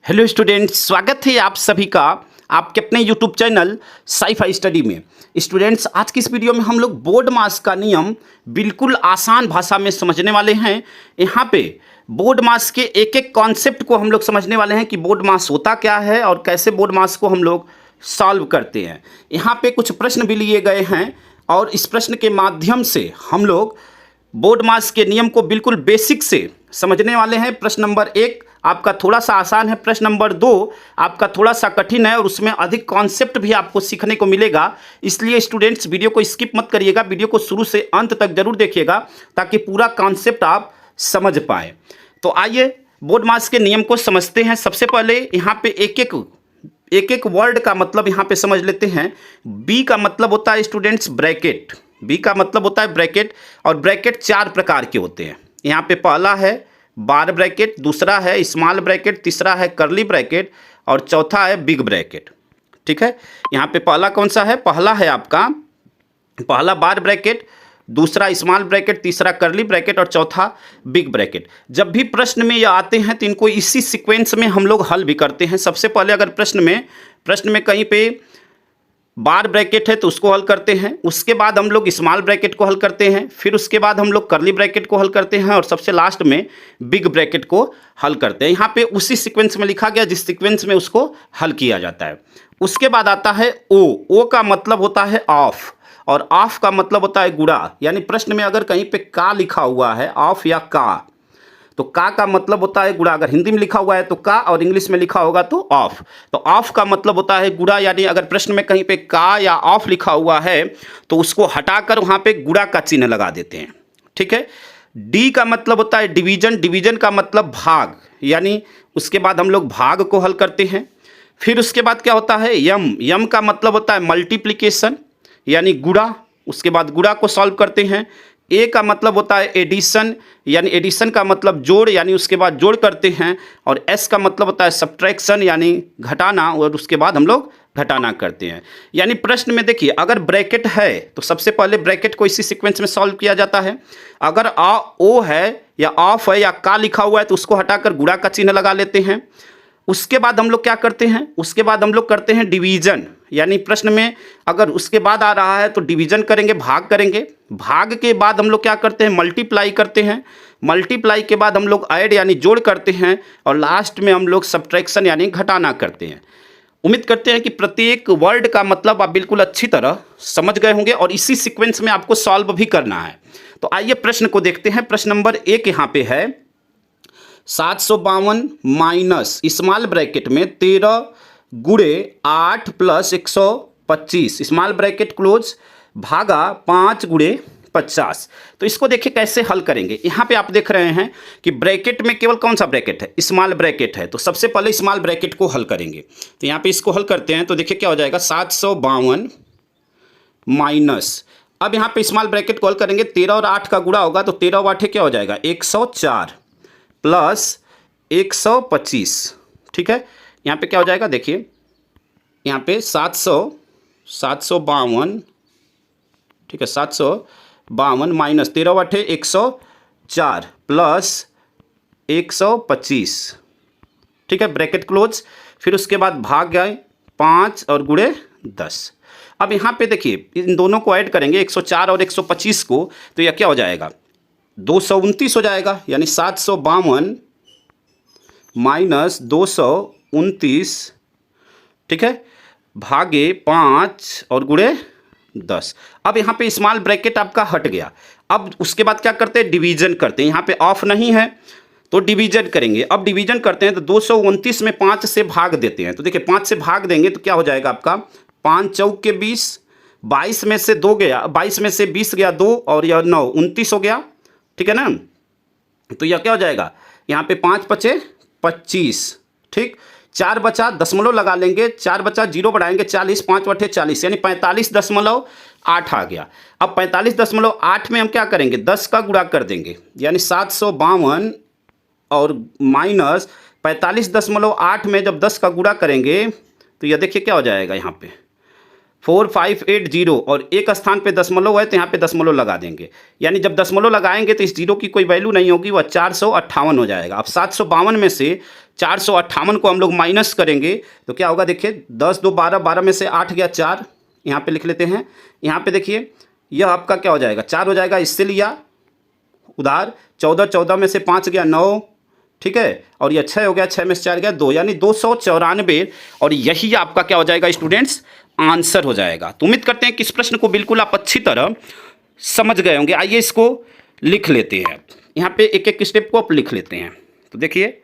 Hello students, स्वागत है आप सभी का आपके अपने यूट्यूब चैनल साई-फाई स्टडी में। स्टूडेंट्स, आज की इस वीडियो में हम लोग बोर्ड मास का नियम बिल्कुल आसान भाषा में समझने वाले हैं। यहाँ पे बोर्ड मास के एक एक कॉन्सेप्ट को हम लोग समझने वाले हैं कि बोर्ड मास होता क्या है और कैसे बोर्ड मास को हम लोग सॉल्व करते हैं। यहाँ पे कुछ प्रश्न भी लिए गए हैं और इस प्रश्न के माध्यम से हम लोग बोर्ड मास के नियम को बिल्कुल बेसिक से समझने वाले हैं। प्रश्न नंबर 1 आपका थोड़ा सा आसान है, प्रश्न नंबर 2 आपका थोड़ा सा कठिन है और उसमें अधिक कॉन्सेप्ट भी आपको सीखने को मिलेगा। इसलिए स्टूडेंट्स वीडियो को स्किप मत करिएगा, वीडियो को शुरू से अंत तक जरूर देखिएगा ताकि पूरा कॉन्सेप्ट आप समझ पाए। तो आइए बोर्ड मास के नियम को समझते हैं। सबसे पहले यहाँ पे एक एक वर्ड का मतलब यहाँ पे समझ लेते हैं। बी का मतलब होता है स्टूडेंट्स ब्रैकेट। बी का मतलब होता है ब्रैकेट और ब्रैकेट 4 प्रकार के होते हैं। यहाँ पे पहला है बार ब्रैकेट, दूसरा है स्मॉल ब्रैकेट, तीसरा है कर्ली ब्रैकेट और चौथा है बिग ब्रैकेट। ठीक है, यहाँ पे पहला कौन सा है? पहला है आपका पहला बार ब्रैकेट, दूसरा स्मॉल ब्रैकेट, तीसरा कर्ली ब्रैकेट और चौथा बिग ब्रैकेट। जब भी प्रश्न में ये आते हैं तो इनको इसी सीक्वेंस में हम लोग हल भी करते हैं। सबसे पहले अगर प्रश्न में कहीं पे बार ब्रैकेट है तो उसको हल करते हैं, उसके बाद हम लोग स्मॉल ब्रैकेट को हल करते हैं, फिर उसके बाद हम लोग कर्ली ब्रैकेट को हल करते हैं और सबसे लास्ट में बिग ब्रैकेट को हल करते हैं। यहाँ पे उसी सीक्वेंस में लिखा गया जिस सीक्वेंस में उसको हल किया जाता है। उसके बाद आता है ओ का मतलब होता है ऑफ और ऑफ का मतलब होता है गुणा। यानी प्रश्न में अगर कहीं पे का लिखा हुआ है ऑफ या का, तो का मतलब होता है गुणा। अगर हिंदी में लिखा हुआ है तो का और इंग्लिश में लिखा होगा तो ऑफ। तो ऑफ का मतलब होता है गुणा। यानी अगर प्रश्न में कहीं पे का या ऑफ लिखा हुआ है तो उसको हटाकर वहाँ पे गुणा का चिन्ह लगा देते हैं। ठीक है। डी का मतलब होता है डिवीजन। डिवीजन का मतलब भाग, यानी उसके बाद हम लोग भाग को हल करते हैं। फिर उसके बाद क्या होता है यम का मतलब होता है मल्टीप्लिकेशन यानी गुणा। उसके बाद गुणा को सॉल्व करते हैं। ए का मतलब होता है एडिशन, यानी एडिशन का मतलब जोड़, यानी उसके बाद जोड़ करते हैं। और एस का मतलब होता है सब्ट्रैक्शन यानी घटाना, और उसके बाद हम लोग घटाना करते हैं। यानी प्रश्न में देखिए अगर ब्रैकेट है तो सबसे पहले ब्रैकेट को इसी सीक्वेंस में सॉल्व किया जाता है। अगर ओ है या ऑफ है या का लिखा हुआ है तो उसको हटाकर गुणा का चिन्ह लगा लेते हैं। उसके बाद हम लोग क्या करते हैं? उसके बाद हम लोग करते हैं डिवीजन। यानी प्रश्न में अगर उसके बाद आ रहा है तो डिवीजन करेंगे, भाग करेंगे। भाग के बाद हम लोग क्या करते हैं? मल्टीप्लाई करते हैं। मल्टीप्लाई के बाद हम लोग ऐड यानी जोड़ करते हैं और लास्ट में हम लोग सब्ट्रैक्शन यानी घटाना करते हैं। उम्मीद करते हैं कि प्रत्येक वर्ड का मतलब आप बिल्कुल अच्छी तरह समझ गए होंगे और इसी सीक्वेंस में आपको सॉल्व भी करना है। तो आइए प्रश्न को देखते हैं। प्रश्न नंबर 1 यहाँ पे है 752 माइनस स्मॉल ब्रैकेट में 13 गुणे 8 प्लस 125 स्मॉल ब्रैकेट क्लोज भागा 5 गुणे 50। तो इसको देखिए कैसे हल करेंगे। यहाँ पे आप देख रहे हैं कि ब्रैकेट में केवल कौन सा ब्रैकेट है? स्मॉल ब्रैकेट है। तो सबसे पहले स्मॉल ब्रैकेट को हल करेंगे। तो यहाँ पे इसको हल करते हैं तो देखिए क्या हो जाएगा 752 माइनस, अब यहाँ पे स्मॉल ब्रैकेट को हल करेंगे 13 और 8 का गुणा होगा तो 13 और 8 क्या हो जाएगा 104 प्लस 125। ठीक है, यहाँ पे क्या हो जाएगा देखिए यहाँ पे 752 ठीक है 752 माइनस 13 बटे 104 प्लस 125। ठीक है, ब्रैकेट क्लोज। फिर उसके बाद भाग गए 5 और गुणे 10। अब यहाँ पे देखिए इन दोनों को ऐड करेंगे 104 और 125 को, तो यह क्या हो जाएगा 229 हो जाएगा। यानी 752 माइनस 229, ठीक है, भागे 5 और गुणे 10। अब यहाँ पे स्मॉल ब्रैकेट आपका हट गया। अब उसके बाद क्या करते हैं? डिवीजन करते हैं। यहाँ पे ऑफ नहीं है तो डिवीजन करेंगे। अब डिवीजन करते हैं तो 229 में 5 से भाग देते हैं। तो देखिए 5 से भाग देंगे तो क्या हो जाएगा आपका 5 चौक के 20, 22 में से 2 गया, 22 में से 20 गया 2 और यह 9 29 हो गया। ठीक है ना, तो यह क्या हो जाएगा यहाँ पे 5 पचे 25। ठीक, 4 बचा दशमलव लगा लेंगे, 4 बचा 0 बढ़ाएंगे 40, 5 बटे 40 यानी 45.8 आ गया। अब 45.8 में हम क्या करेंगे 10 का गुणा कर देंगे, यानी 752 और माइनस 45.8 में जब 10 का गुणा करेंगे तो यह देखिए क्या हो जाएगा यहाँ पे 4580 और एक स्थान पे दशमलव है तो यहाँ पे दशमलव लगा देंगे। यानी जब दशमलव लगाएंगे तो इस जीरो की कोई वैल्यू नहीं होगी, वह 458 हो जाएगा। अब 752 में से 458 को हम लोग माइनस करेंगे तो क्या होगा, देखिए 10 2 12, 12 में से 8 गया 4, यहाँ पे लिख लेते हैं। यहाँ पे देखिए यह आपका क्या हो जाएगा, 4 हो जाएगा, इससे लिया उधार। 14 14 में से 5 गया 9, ठीक है, और ये 6 हो गया, 6 में से 4 गया 2, यानी 294। और यही आपका क्या हो जाएगा स्टूडेंट्स, आंसर हो जाएगा। तो उम्मीद करते हैं कि इस प्रश्न को बिल्कुल आप अच्छी तरह समझ गए होंगे। आइए इसको लिख लेते हैं, यहाँ पे एक एक स्टेप को आप लिख लेते हैं। तो देखिए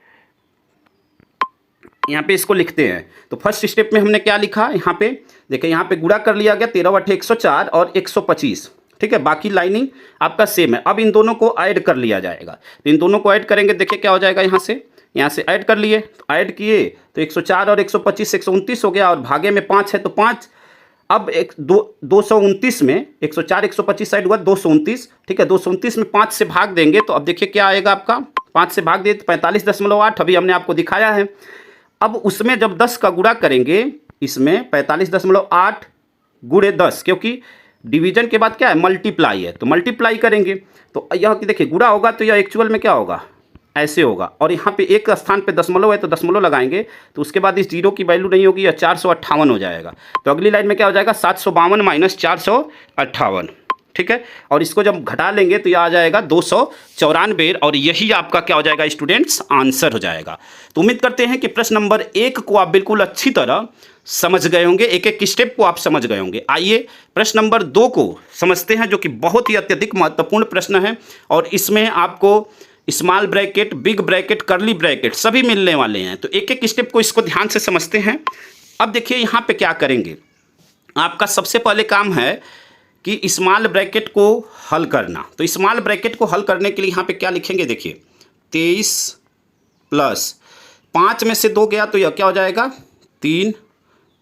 यहाँ पे इसको लिखते हैं। तो फर्स्ट स्टेप में हमने क्या लिखा, यहाँ पे देखिए, यहाँ पे गुणा कर लिया गया 13 बटे 104 और 125, ठीक है। बाकी लाइनिंग आपका सेम है। अब इन दोनों को ऐड कर लिया जाएगा। तो इन दोनों को ऐड करेंगे, देखिए क्या हो जाएगा, यहाँ से ऐड कर लिए, ऐड किए तो 104 और 125 129 हो गया, और भागे में 5 है तो 5। अब 229 में 104 125 ऐड हुआ 229, ठीक है। 229 में 5 से भाग देंगे तो अब देखिए क्या आएगा आपका, 5 से भाग दिए तो 45.8, अभी हमने आपको दिखाया है। अब उसमें जब 10 का गुणा करेंगे, इसमें 45.8 गुणे 10, क्योंकि डिवीजन के बाद क्या है, मल्टीप्लाई है, तो मल्टीप्लाई करेंगे तो यह देखिए गुणा होगा तो यह एक्चुअल में क्या होगा, ऐसे होगा। और यहाँ पे एक स्थान पे दशमलव है तो दशमलव लगाएंगे, तो उसके बाद इस जीरो की वैल्यू नहीं होगी, यह 458 हो जाएगा। तो अगली लाइन में क्या हो जाएगा, 752 माइनस 458, ठीक है। और इसको जब घटा लेंगे तो यह आ जाएगा 294, और यही आपका क्या हो जाएगा स्टूडेंट्स, आंसर हो जाएगा। तो उम्मीद करते हैं कि प्रश्न नंबर 1 को आप बिल्कुल अच्छी तरह समझ गए होंगे, एक एक स्टेप को आप समझ गए होंगे। आइए प्रश्न नंबर 2 को समझते हैं, जो कि बहुत ही अत्यधिक महत्वपूर्ण प्रश्न है, और इसमें आपको small bracket, big bracket, curly bracket सभी मिलने वाले हैं। तो एक एक स्टेप को इसको ध्यान से समझते हैं। अब देखिए यहाँ पे क्या करेंगे, आपका सबसे पहले काम है कि स्मॉल ब्रैकेट को हल करना। तो स्मॉल ब्रैकेट को हल करने के लिए यहाँ पे क्या लिखेंगे, देखिए 23 प्लस 5 में से 2 गया तो यह क्या हो जाएगा, 3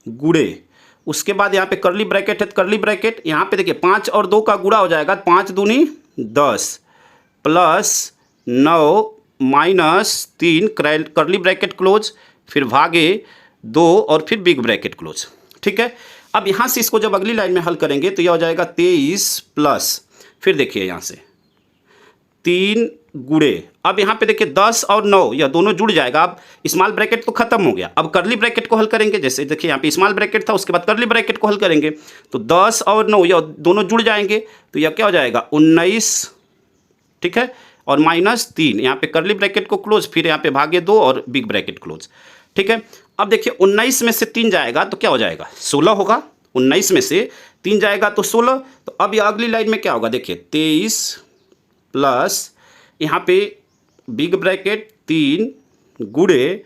गुणे, उसके बाद यहाँ पे करली ब्रैकेट है, तो करली ब्रैकेट यहाँ पे देखिए 5 और 2 का गुणा हो जाएगा, 5 दूनी 10 प्लस 9 माइनस 3 करली ब्रैकेट क्लोज, फिर भागे 2 और फिर बिग ब्रैकेट क्लोज, ठीक है। अब यहाँ से इसको जब अगली लाइन में हल करेंगे तो यह हो जाएगा 23 प्लस, फिर देखिए यहाँ से 3 गुणे, अब यहाँ पे देखिए 10 और 9 यह दोनों जुड़ जाएगा। अब स्मॉल ब्रैकेट तो खत्म हो गया, अब करली ब्रैकेट को हल करेंगे। जैसे देखिए यहाँ पे स्मॉल ब्रैकेट था, उसके बाद करली ब्रैकेट को हल करेंगे तो 10 और 9 यह दोनों जुड़ जाएंगे, तो यह क्या हो जाएगा 19, ठीक है, और माइनस 3, यहाँ पे करली ब्रैकेट को क्लोज, फिर यहाँ पे भागे 2 और बिग ब्रैकेट क्लोज, ठीक है। अब देखिए 19 में से 3 जाएगा तो क्या हो जाएगा, 16 होगा। 19 में से 3 जाएगा तो 16। तो अब यह अगली लाइन में क्या होगा, देखिए 23 प्लस यहाँ पे बिग ब्रैकेट 3 गुणे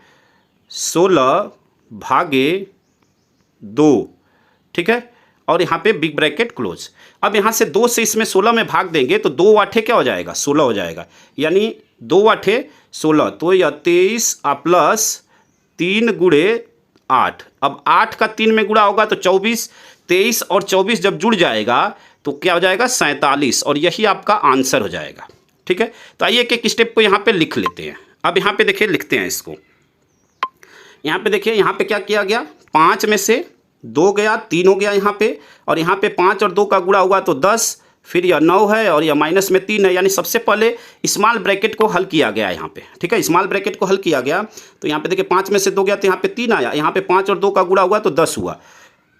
16 भागे 2, ठीक है, और यहाँ पे बिग ब्रैकेट क्लोज। अब यहाँ से 2 से इसमें 16 में भाग देंगे तो 2 आठे क्या हो जाएगा, 16 हो जाएगा, यानी 2 आठे 16, तो यह 23 प्लस 3 गुणे 8। अब 8 का 3 में गुणा होगा तो 24, 23 और 24 जब जुड़ जाएगा तो क्या हो जाएगा 47, और यही आपका आंसर हो जाएगा, ठीक है। तो आइए एक एक स्टेप को यहाँ पे लिख लेते हैं। अब यहाँ पे देखिए लिखते हैं इसको, यहाँ पे देखिए यहाँ पे क्या किया गया, 5 में से 2 गया, 3 हो गया यहाँ पे, और यहाँ पे 5 और 2 का गुणा हुआ तो 10, फिर यह 9 है और यह माइनस में 3 है, यानी सबसे पहले स्मॉल ब्रैकेट को हल किया गया यहाँ पे, ठीक है। स्मॉल ब्रैकेट को हल किया गया तो यहाँ पे देखिए 5 में से 2 गया तो यहाँ पे 3 आया, यहाँ पे 5 और 2 का गुणा हुआ तो 10 हुआ,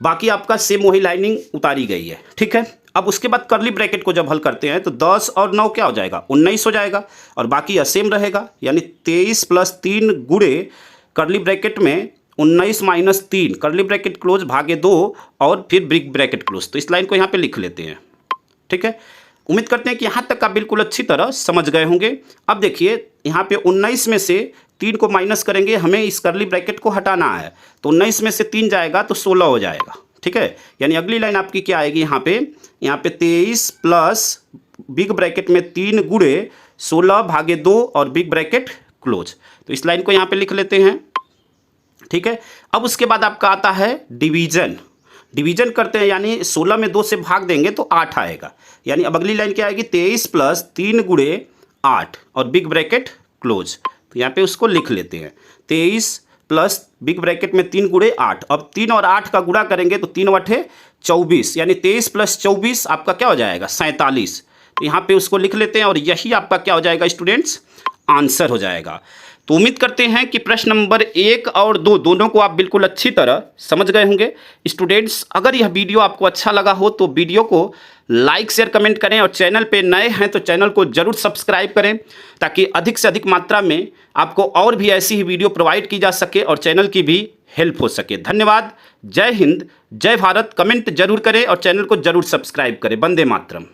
बाकी आपका सेम वही लाइनिंग उतारी गई है, ठीक है। अब उसके बाद करली ब्रैकेट को जब हल करते हैं तो 10 और 9 क्या हो जाएगा, 19 हो जाएगा, और बाकी यह सेम रहेगा, यानी 23 प्लस 3 गुणे करली ब्रैकेट में 19 माइनस 3 करली ब्रैकेट क्लोज भागे 2 और फिर बिग ब्रैकेट क्लोज। तो इस लाइन को यहाँ पे लिख लेते हैं, ठीक है। उम्मीद करते हैं कि यहाँ तक आप बिल्कुल अच्छी तरह समझ गए होंगे। अब देखिए यहाँ पे 19 में से 3 को माइनस करेंगे, हमें इस करली ब्रैकेट को हटाना है, तो 19 में से 3 जाएगा तो 16 हो जाएगा, ठीक है। यानी अगली लाइन आपकी क्या आएगी, यहाँ पे 23 प्लस बिग ब्रैकेट में 3 गुणे 16 भागे 2 और बिग ब्रैकेट क्लोज। तो इस लाइन को यहाँ पे लिख लेते हैं, ठीक है। अब उसके बाद आपका आता है डिवीजन। डिवीजन करते हैं, यानी 16 में 2 से भाग देंगे तो 8 आएगा, यानी अब अगली लाइन क्या आएगी, 23 प्लस 3 गुणे 8 और बिग ब्रैकेट क्लोज। तो यहाँ पे उसको लिख लेते हैं, 23 प्लस बिग ब्रैकेट में 3 गुणे 8। अब 3 और 8 का गुणा करेंगे तो 3 बटे 24, यानी 23 प्लस 24 आपका क्या हो जाएगा 47। तो यहाँ पे उसको लिख लेते हैं, और यही आपका क्या हो जाएगा स्टूडेंट्स, आंसर हो जाएगा। तो उम्मीद करते हैं कि प्रश्न नंबर 1 और 2 दोनों को आप बिल्कुल अच्छी तरह समझ गए होंगे। स्टूडेंट्स, अगर यह वीडियो आपको अच्छा लगा हो तो वीडियो को लाइक शेयर कमेंट करें और चैनल पे नए हैं तो चैनल को जरूर सब्सक्राइब करें ताकि अधिक से अधिक मात्रा में आपको और भी ऐसी ही वीडियो प्रोवाइड की जा सके और चैनल की भी हेल्प हो सके। धन्यवाद। जय हिंद, जय भारत। कमेंट जरूर करें और चैनल को जरूर सब्सक्राइब करें। वंदे मातरम।